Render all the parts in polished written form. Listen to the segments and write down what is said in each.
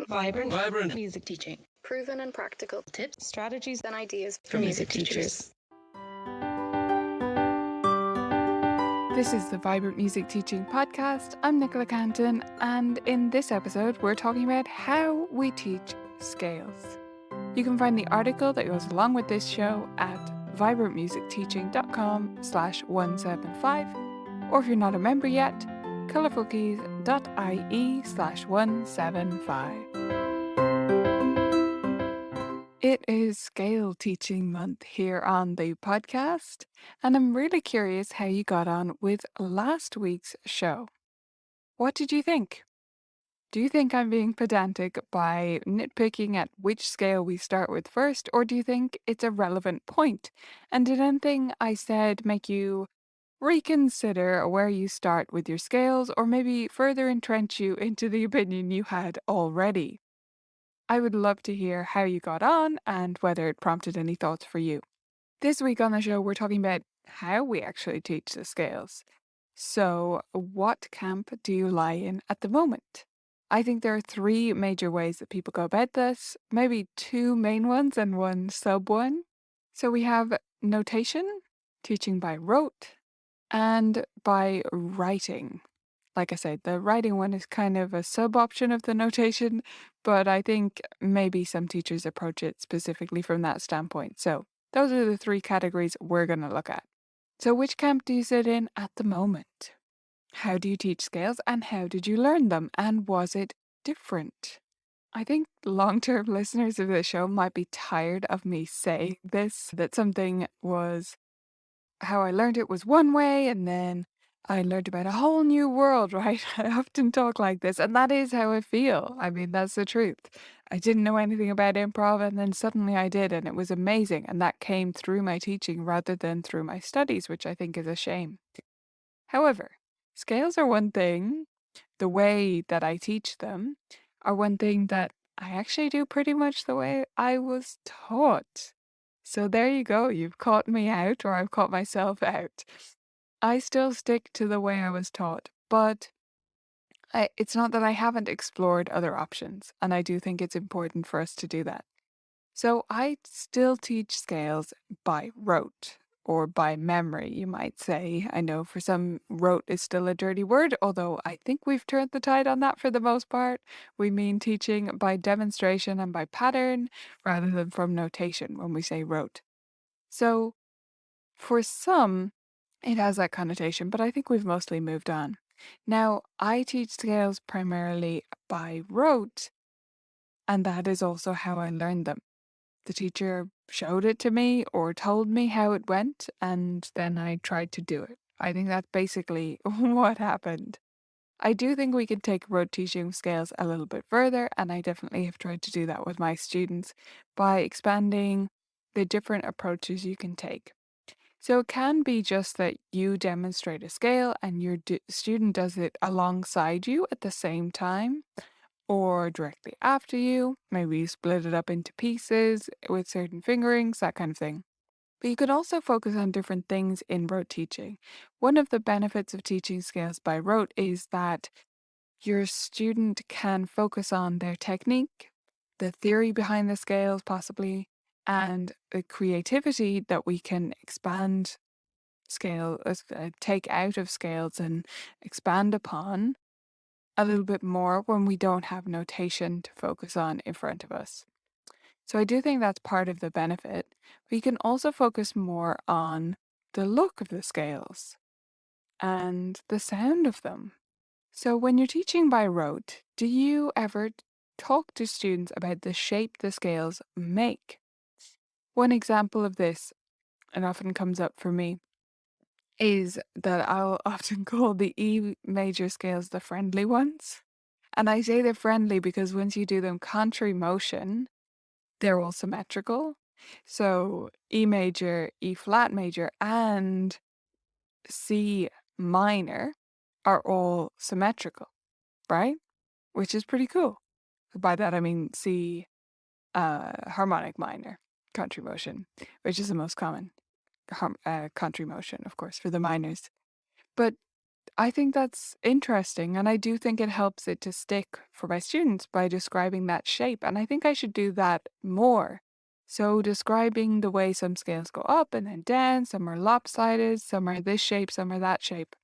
Vibrant music teaching. Proven and practical Tips, strategies, and ideas for music teachers. This is the Vibrant Music Teaching Podcast. I'm Nicola Canton, and in this episode, we're talking about how we teach scales. You can find the article that goes along with this show at vibrantmusicteaching.com/175, or if you're not a member yet, colourfulkeys.ie/175. It is Scale Teaching Month here on the podcast, and I'm really curious how you got on with last week's show. What did you think? Do you think I'm being pedantic by nitpicking at which scale we start with first, or do you think it's a relevant point? And did anything I said make you reconsider where you start with your scales, or maybe further entrench you into the opinion you had already? I would love to hear how you got on and whether it prompted any thoughts for you. This week on the show, we're talking about how we actually teach the scales. So, what camp do you lie in at the moment? I think there are three major ways that people go about this, maybe two main ones and one sub one. So, we have notation, teaching by rote, and by writing. Like I said, the writing one is kind of a sub option of the notation, but I think maybe some teachers approach it specifically from that standpoint. So those are the three categories we're going to look at. So which camp do you sit in at the moment? How do you teach scales and how did you learn them? And was it different? I think long-term listeners of the show might be tired of me saying this, that something was how I learned it was one way and then I learned about a whole new world, right? I often talk like this, and that is how I feel. I mean, that's the truth. I didn't know anything about improv, and then suddenly I did, and it was amazing. And that came through my teaching rather than through my studies, which I think is a shame. However, scales are one thing, the way that I teach them are one thing that I actually do pretty much the way I was taught. So there you go. You've caught me out, or I've caught myself out. I still stick to the way I was taught, but it's not that I haven't explored other options, and I do think it's important for us to do that. So I still teach scales by rote or by memory, you might say. I know for some, rote is still a dirty word, although I think we've turned the tide on that for the most part. We mean teaching by demonstration and by pattern rather than from notation when we say rote. So for some, it has that connotation, but I think we've mostly moved on. Now, I teach scales primarily by rote, and that is also how I learned them. The teacher showed it to me or told me how it went, and then I tried to do it. I think that's basically what happened. I do think we can take rote teaching scales a little bit further, and I definitely have tried to do that with my students by expanding the different approaches you can take. So it can be just that you demonstrate a scale and your student does it alongside you at the same time or directly after you. Maybe you split it up into pieces with certain fingerings, that kind of thing. But you could also focus on different things in rote teaching. One of the benefits of teaching scales by rote is that your student can focus on their technique, the theory behind the scales, possibly, and the creativity that we can expand take out of scales and expand upon a little bit more when we don't have notation to focus on in front of us. So I do think that's part of the benefit. We can also focus more on the look of the scales and the sound of them. So when you're teaching by rote, do you ever talk to students about the shape the scales make? One example of this, and often comes up for me, is that I'll often call the E major scales the friendly ones. And I say they're friendly because once you do them contrary motion, they're all symmetrical. So E major, E flat major, and C minor are all symmetrical, right? Which is pretty cool. By that I mean C harmonic minor, contrary motion, which is the most common contrary motion, of course, for the minors. But I think that's interesting, and I do think it helps it to stick for my students by describing that shape, and I think I should do that more. So describing the way some scales go up and then down, some are lopsided, some are this shape, some are that shape.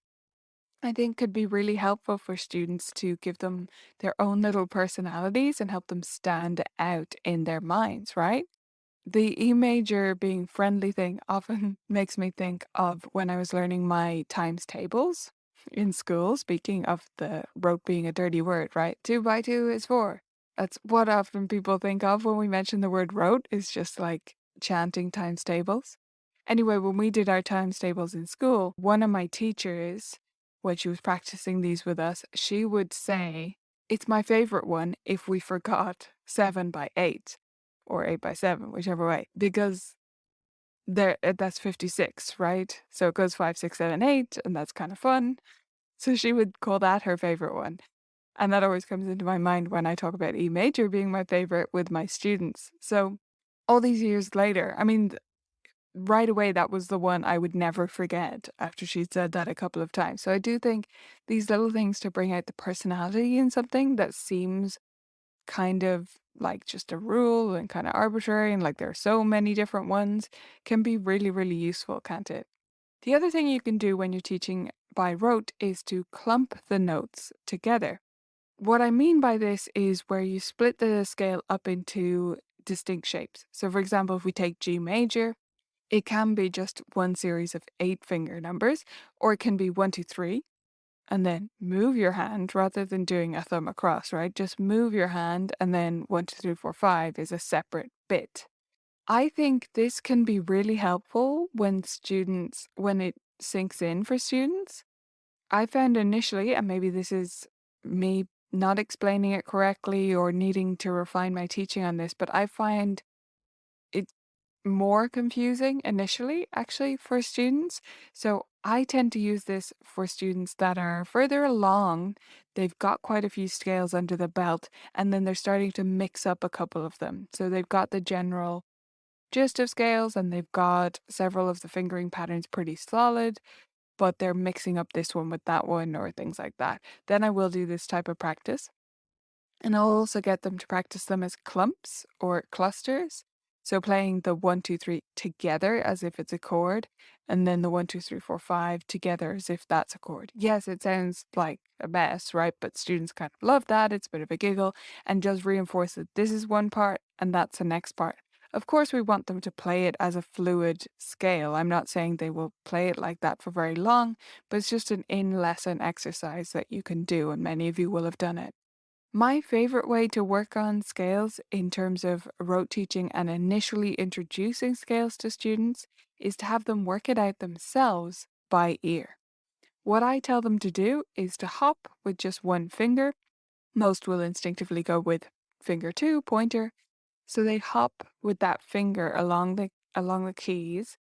I think could be really helpful for students to give them their own little personalities and help them stand out in their minds, right? The E major being friendly thing often makes me think of when I was learning my times tables in school. Speaking of the rote being a dirty word, right? 2 by 2 is 4. That's what often people think of when we mention the word rote, is just like chanting times tables. Anyway, when we did our times tables in school, one of my teachers, when she was practicing these with us, she would say, it's my favorite one if we forgot 7 by 8 or 8 by 7, whichever way, because that's 56, right? So it goes 5, 6, 7, 8, and that's kind of fun. So she would call that her favorite one. And that always comes into my mind when I talk about E major being my favorite with my students. So all these years later, I mean, right away, that was the one I would never forget after she'd said that a couple of times. So I do think these little things to bring out the personality in something that seems kind of like just a rule and kind of arbitrary and like there are so many different ones can be really, really useful, can't it? The other thing you can do when you're teaching by rote is to clump the notes together. What I mean by this is where you split the scale up into distinct shapes. So, for example, if we take G major, it can be just one series of 8 finger numbers, or it can be 1, 2, 3, and then move your hand rather than doing a thumb across, right? Just move your hand, and then 1, 2, 3, 4, 5 is a separate bit. I think this can be really helpful when it sinks in for students. I found initially, and maybe this is me not explaining it correctly or needing to refine my teaching on this, but I find it more confusing initially, actually, for students. So I tend to use this for students that are further along. They've got quite a few scales under the belt, and then they're starting to mix up a couple of them. So they've got the general gist of scales, and they've got several of the fingering patterns pretty solid, but they're mixing up this one with that one or things like that. Then I will do this type of practice. And I'll also get them to practice them as clumps or clusters. So playing the 1, 2, 3 together as if it's a chord, and then the 1, 2, 3, 4, 5 together as if that's a chord. Yes, it sounds like a mess, right? But students kind of love that. It's a bit of a giggle and just reinforce that this is one part and that's the next part. Of course, we want them to play it as a fluid scale. I'm not saying they will play it like that for very long, but it's just an in lesson exercise that you can do, and many of you will have done it. My favorite way to work on scales in terms of rote teaching and initially introducing scales to students is to have them work it out themselves by ear. What I tell them to do is to hop with just one finger. Most will instinctively go with finger two, pointer. So they hop with that finger along the keys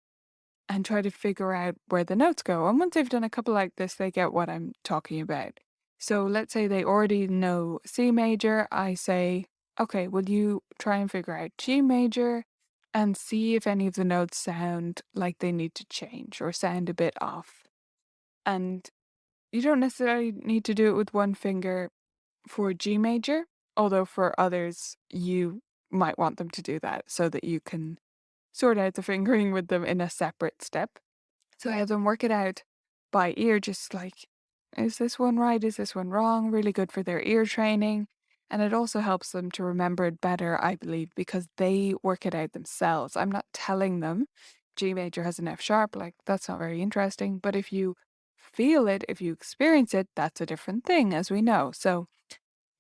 and try to figure out where the notes go. And once they've done a couple like this, they get what I'm talking about. So let's say they already know C major. I say, okay, will you try and figure out G major and see if any of the notes sound like they need to change or sound a bit off? And you don't necessarily need to do it with one finger for G major, although for others, you might want them to do that so that you can sort out the fingering with them in a separate step. So I have them work it out by ear, just like, is this one right? Is this one wrong? Really good for their ear training. And it also helps them to remember it better, I believe, because they work it out themselves. I'm not telling them G major has an F sharp, like, that's not very interesting. But if you feel it, if you experience it, that's a different thing, as we know. So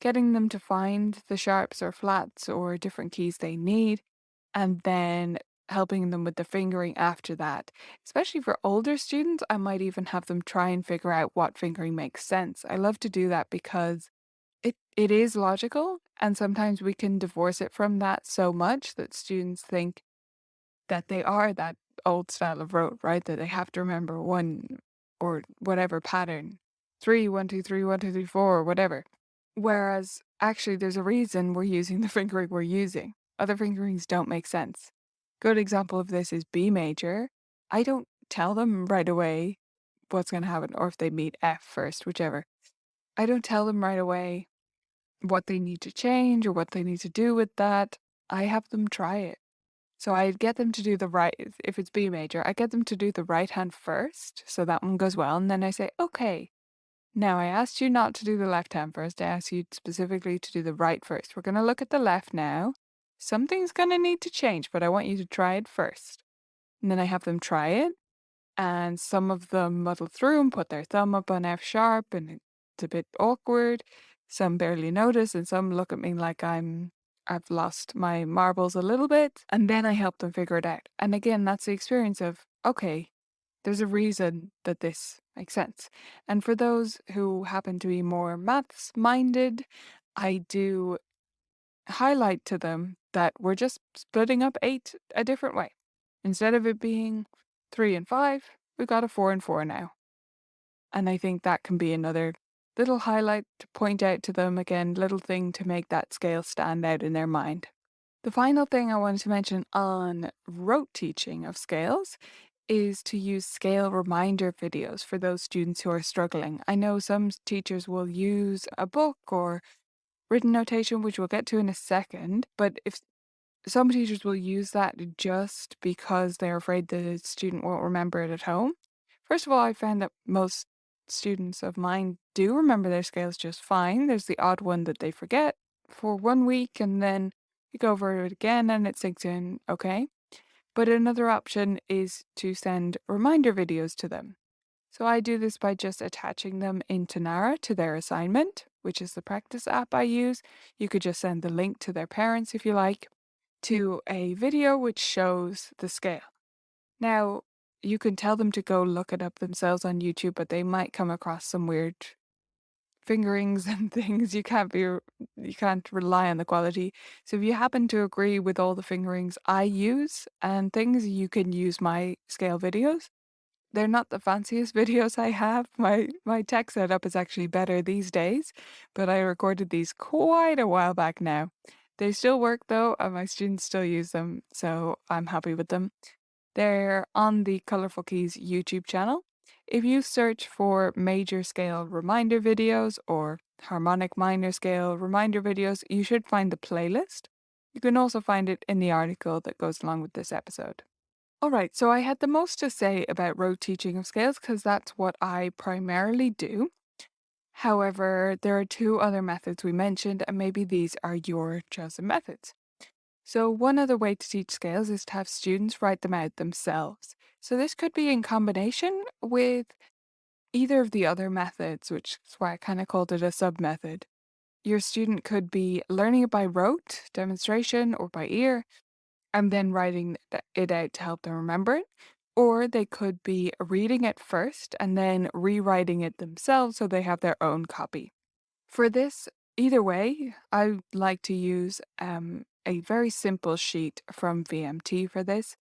getting them to find the sharps or flats or different keys they need, and then helping them with the fingering after that. Especially for older students, I might even have them try and figure out what fingering makes sense. I love to do that because it is logical, and sometimes we can divorce it from that so much that students think that they are that old style of rote, right? That they have to remember one or whatever pattern. 3, 1, 2, 3, 1, 2, 3, 4, or whatever. Whereas actually there's a reason we're using the fingering we're using. Other fingerings don't make sense. Good example of this is B major. I don't tell them right away what's going to happen, or if they meet F first, whichever. I don't tell them right away what they need to change or what they need to do with that. I have them try it. So I get them to do the right, if it's B major, I get them to do the right hand first. So that one goes well. And then I say, okay, now I asked you not to do the left hand first. I asked you specifically to do the right first. We're going to look at the left now. Something's going to need to change, but I want you to try it first. And then I have them try it. And some of them muddle through and put their thumb up on F sharp, and it's a bit awkward. Some barely notice, and some look at me like I've lost my marbles a little bit. And then I help them figure it out. And again, that's the experience of, okay, there's a reason that this makes sense. And for those who happen to be more maths minded, I do highlight to them that we're just splitting up 8 a different way. Instead of it being 3 and 5, we've got a 4 and 4 now. And I think that can be another little highlight to point out to them again, little thing to make that scale stand out in their mind. The final thing I wanted to mention on rote teaching of scales is to use scale reminder videos for those students who are struggling. I know some teachers will use a book or written notation, which we'll get to in a second, but if some teachers will use that just because they're afraid the student won't remember it at home. First of all, I found that most students of mine do remember their scales just fine. There's the odd one that they forget for 1 week and then you go over it again and it sinks in okay. But another option is to send reminder videos to them. So I do this by just attaching them in Tanara to their assignment, which is the practice app I use. You could just send the link to their parents if you like, to a video which shows the scale. Now, you can tell them to go look it up themselves on YouTube, but they might come across some weird fingerings and things. You can't rely on the quality. So if you happen to agree with all the fingerings I use and things, you can use my scale videos. They're not the fanciest videos I have. My tech setup is actually better these days, but I recorded these quite a while back now. They still work though, and my students still use them, so I'm happy with them. They're on the Colorful Keys YouTube channel. If you search for major scale reminder videos or harmonic minor scale reminder videos, you should find the playlist. You can also find it in the article that goes along with this episode. All right, so I had the most to say about rote teaching of scales because that's what I primarily do. However, there are two other methods we mentioned, and maybe these are your chosen methods. So, one other way to teach scales is to have students write them out themselves. So, this could be in combination with either of the other methods, which is why I kind of called it a sub method. Your student could be learning it by rote, demonstration, or by ear, and then writing it out to help them remember it. Or they could be reading it first and then rewriting it themselves so they have their own copy. For this, either way, I like to use a very simple sheet from VMT for this.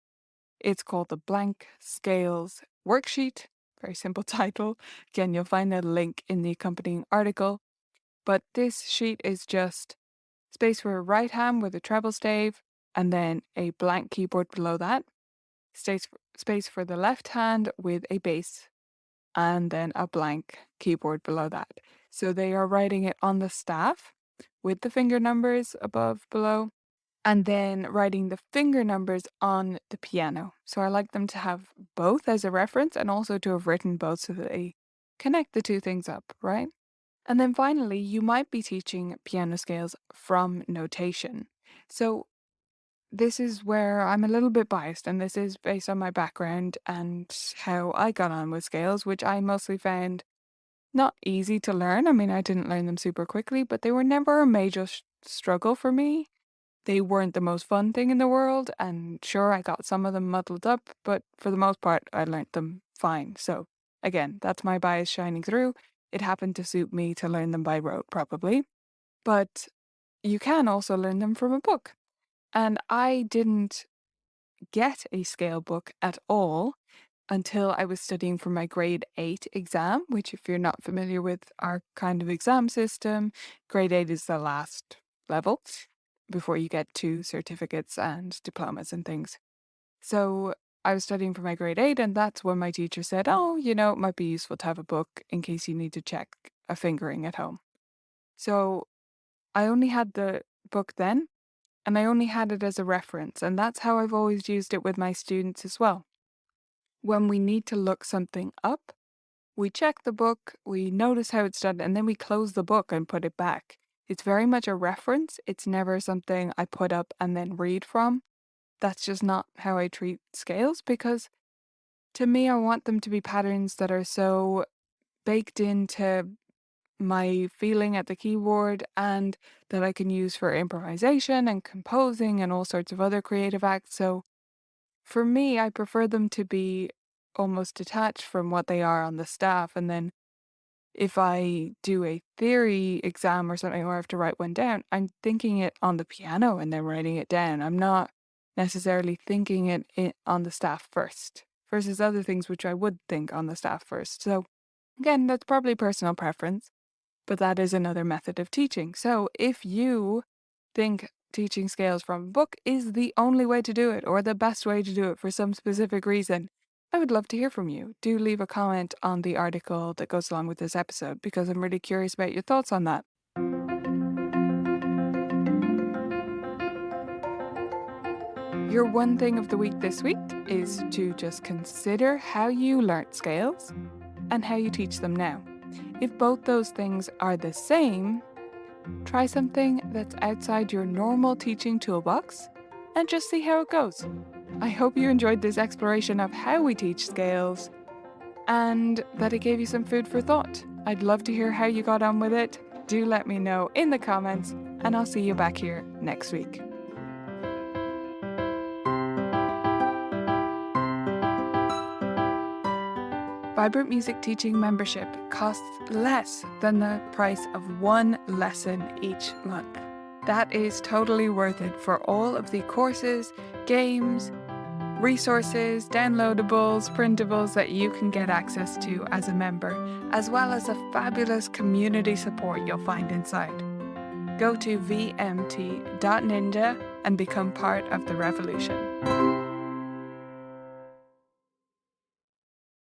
It's called the Blank Scales Worksheet. Very simple title. Again, you'll find a link in the accompanying article. But this sheet is just space for a right hand with a treble stave, and then a blank keyboard below that. Space for the left hand with a bass, and then a blank keyboard below that. So they are writing it on the staff with the finger numbers above, below, and then writing the finger numbers on the piano. So I like them to have both as a reference and also to have written both so that they connect the two things up, right? And then finally, you might be teaching piano scales from notation. So this is where I'm a little bit biased, and this is based on my background and how I got on with scales, which I mostly found not easy to learn. I mean, I didn't learn them super quickly, but they were never a major struggle for me. They weren't the most fun thing in the world, and sure, I got some of them muddled up, but for the most part, I learnt them fine. So, again, that's my bias shining through. It happened to suit me to learn them by rote, probably. But you can also learn them from a book. And I didn't get a scale book at all until I was studying for my grade 8 exam, which, if you're not familiar with our kind of exam system, grade 8 is the last level before you get to certificates and diplomas and things. So I was studying for my grade 8, and that's when my teacher said, "Oh, it might be useful to have a book in case you need to check a fingering at home." So I only had the book then, and I only had it as a reference, and that's how I've always used it with my students as well. When we need to look something up, we check the book, we notice how it's done, and then we close the book and put it back. It's very much a reference. It's never something I put up and then read from. That's just not how I treat scales because to me, I want them to be patterns that are so baked into my feeling at the keyboard and that I can use for improvisation and composing and all sorts of other creative acts. So for me, I prefer them to be almost detached from what they are on the staff. And then if I do a theory exam or something or I have to write one down, I'm thinking it on the piano and then writing it down. I'm not necessarily thinking it on the staff first versus other things which I would think on the staff first. So again, that's probably personal preference, but that is another method of teaching. So if you think teaching scales from a book is the only way to do it or the best way to do it for some specific reason, I would love to hear from you. Do leave a comment on the article that goes along with this episode because I'm really curious about your thoughts on that. Your one thing of the week this week is to just consider how you learnt scales and how you teach them now. If both those things are the same, try something that's outside your normal teaching toolbox and just see how it goes. I hope you enjoyed this exploration of how we teach scales and that it gave you some food for thought. I'd love to hear how you got on with it. Do let me know in the comments, and I'll see you back here next week. Vibrant Music Teaching membership costs less than the price of one lesson each month. That is totally worth it for all of the courses, games, resources, downloadables, printables that you can get access to as a member, as well as a fabulous community support you'll find inside. Go to vmt.ninja and become part of the revolution.